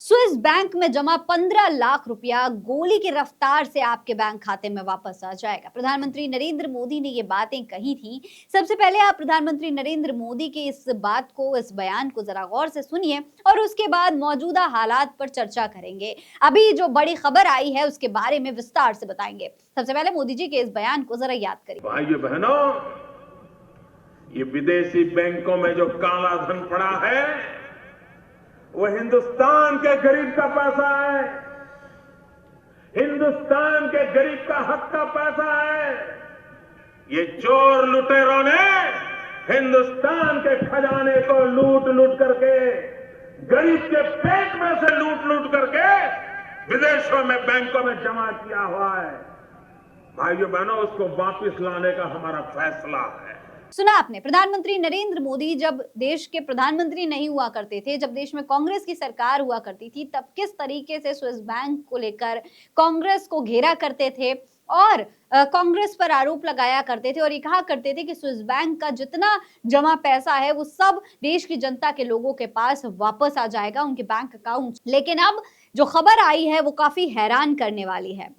Swiss bank में जमा 15 लाख रुपया गोली की रफ्तार से आपके बैंक खाते में वापस आ जाएगा। प्रधानमंत्री नरेंद्र मोदी ने ये बातें कही थी। सबसे पहले आप प्रधानमंत्री नरेंद्र मोदी के इस बयान को जरा गौर से सुनिए और उसके बाद मौजूदा हालात पर चर्चा करेंगे। अभी जो बड़ी खबर आई है उसके बारे में विस्तार से बताएंगे। सबसे पहले मोदी जी के इस बयान को जरा याद करिए। भाइयों बहनों, ये विदेशी बैंकों में जो काला धन पड़ा है वो हिंदुस्तान के गरीब का पैसा है, हिंदुस्तान के गरीब का हक का पैसा है। ये चोर लुटेरों ने हिंदुस्तान के खजाने को लूट लूट करके, गरीब के पेट में से लूट लूट करके विदेशों में बैंकों में जमा किया हुआ है। भाइयों बहनों, उसको वापस लाने का हमारा फैसला है। सुना आपने, प्रधानमंत्री नरेंद्र मोदी जब देश के प्रधानमंत्री नहीं हुआ करते थे, जब देश में कांग्रेस की सरकार हुआ करती थी, तब किस तरीके से स्विस बैंक को लेकर कांग्रेस को घेरा करते थे और कांग्रेस पर आरोप लगाया करते थे और ये कहा करते थे कि स्विस बैंक का जितना जमा पैसा है वो सब देश की जनता के लोगों के पास वापस आ जाएगा, उनके बैंक अकाउंट। लेकिन अब जो खबर आई है वो काफी हैरान करने वाली है।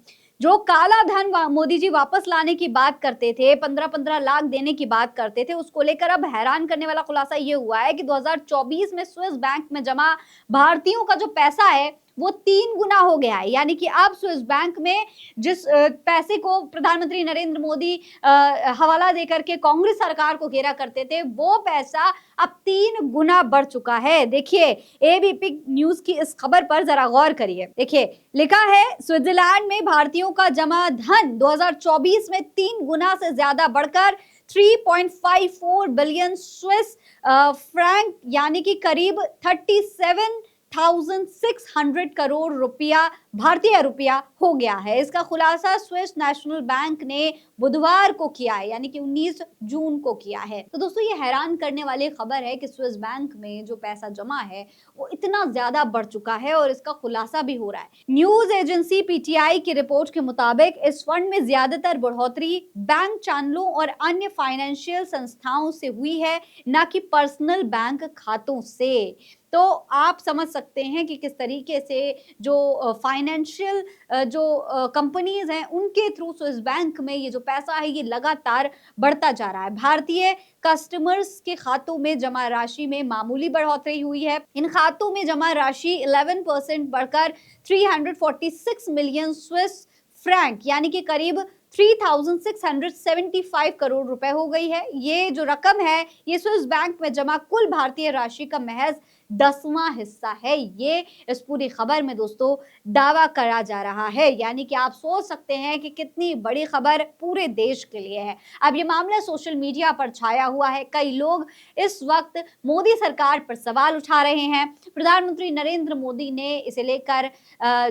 जो काला धन मोदी जी वापस लाने की बात करते थे, 15-15 लाख देने की बात करते थे, उसको लेकर अब हैरान करने वाला खुलासा ये हुआ है कि 2024 में स्विस बैंक में जमा भारतीयों का जो पैसा है वो 3 गुना हो गया है। यानी कि अब स्विस बैंक में जिस पैसे को प्रधानमंत्री नरेंद्र मोदी हवाला देकर के कांग्रेस सरकार को घेरा करते थे, वो पैसा अब 3 गुना बढ़ चुका है। देखिए, एबीपी न्यूज की इस खबर पर जरा गौर करिए। देखिए, लिखा है स्विट्जरलैंड में भारतीयों का जमा धन 2024 में 3 गुना से ज्यादा बढ़कर 3.54 बिलियन स्विस फ्रैंक यानी कि करीब 37,600 करोड़ रुपया, भारतीय रुपया हो गया है। इसका खुलासा स्विस नेशनल बैंक ने बुधवार को किया है, यानी कि 19 जून को किया है। तो दोस्तों, ये हैरान करने वाली खबर है कि स्विस बैंक में जो पैसा जमा है वो इतना ज्यादा बढ़ चुका है और इसका खुलासा भी हो रहा है। न्यूज एजेंसी पीटीआई की रिपोर्ट के मुताबिक इस फंड में ज्यादातर बढ़ोतरी बैंक चैनलों और अन्य फाइनेंशियल संस्थाओं से हुई है, न कि पर्सनल बैंक खातों से। तो आप समझ सकते हैं कि किस तरीके से जो फाइनेंशियल जो कंपनीज हैं उनके थ्रू स्विस बैंक में ये जो पैसा है ये लगातार बढ़ता जा रहा है। भारतीय कस्टमर्स के खातों में जमा राशि में मामूली बढ़ोतरी हुई है। इन खातों में जमा राशि 11% बढ़कर 346 मिलियन स्विस फ्रैंक यानी कि करीब 3,675 करोड़ रुपए हो गई है। ये जो रकम है ये स्विस बैंक में जमा कुल भारतीय राशि का महज 10वां हिस्सा है। ये इस पूरी खबर में दोस्तों दावा करा जा रहा है। यानी कि आप सोच सकते हैं कि कितनी बड़ी खबर पूरे देश के लिए है। अब ये मामला सोशल मीडिया पर छाया हुआ है। कई लोग इस वक्त मोदी सरकार पर सवाल उठा रहे हैं। प्रधानमंत्री नरेंद्र मोदी ने इसे लेकर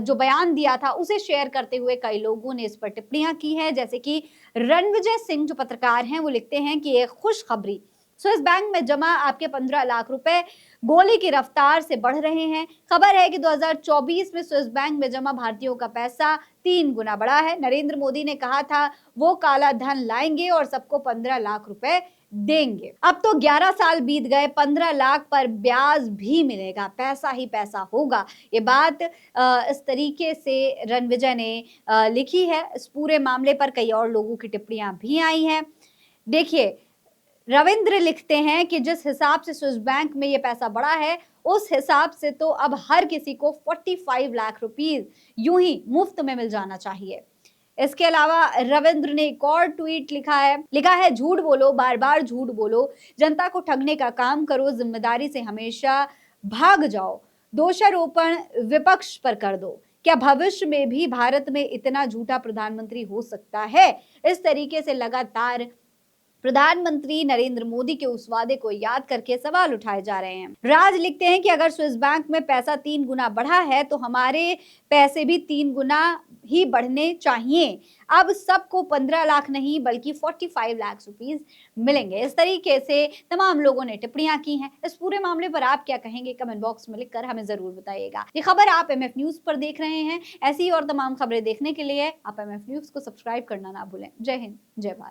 जो बयान दिया था उसे शेयर करते हुए कई लोगों ने इस पर टिप्पणियां की है। जैसे कि रणविजय सिंह जो पत्रकार हैं वो लिखते हैं कि एक खुशखबरी, स्विस बैंक में जमा आपके 15 लाख रुपए गोली की रफ्तार से बढ़ रहे हैं। खबर है कि 2024 में स्विस बैंक में जमा भारतीयों का पैसा 3 गुना बढ़ा है। नरेंद्र मोदी ने कहा था वो काला धन लाएंगे और सबको 15 लाख रुपए देंगे। अब तो 11 साल बीत गए, 15 लाख पर ब्याज भी मिलेगा, पैसा ही पैसा होगा। ये बात इस तरीके से रणविजय ने लिखी है। इस पूरे मामले पर कई और लोगों की टिप्पणियां भी आई हैं। देखिए, रविंद्र लिखते हैं कि जिस हिसाब से स्विस बैंक में ये पैसा बढ़ा है उस हिसाब से तो अब हर किसी को 45 लाख रुपीस यूं ही मुफ्त में मिल जाना चाहिए। इसके अलावा रविंद्र ने एक और ट्वीट लिखा है झूठ बोलो, बार बार झूठ बोलो, जनता को ठगने का काम करो, जिम्मेदारी से हमेशा भाग जाओ, दोषारोपण विपक्ष पर कर दो। क्या भविष्य में भी भारत में इतना झूठा प्रधानमंत्री हो सकता है? इस तरीके से लगातार प्रधानमंत्री नरेंद्र मोदी के उस वादे को याद करके सवाल उठाए जा रहे हैं। राज लिखते हैं कि अगर स्विस बैंक में पैसा 3 गुना बढ़ा है तो हमारे पैसे भी 3 गुना ही बढ़ने चाहिए। अब सबको 15 लाख नहीं बल्कि 45 लाख रुपीस मिलेंगे। इस तरीके से तमाम लोगों ने टिप्पणियां की हैं। इस पूरे मामले पर आप क्या कहेंगे? कमेंट बॉक्स में लिखकर हमें जरूर बताइएगा। ये खबर आप एमएफ न्यूज पर देख रहे हैं। ऐसी और तमाम खबरें देखने के लिए आप एमएफ न्यूज को सब्सक्राइब करना ना भूलें। जय हिंद, जय भारत।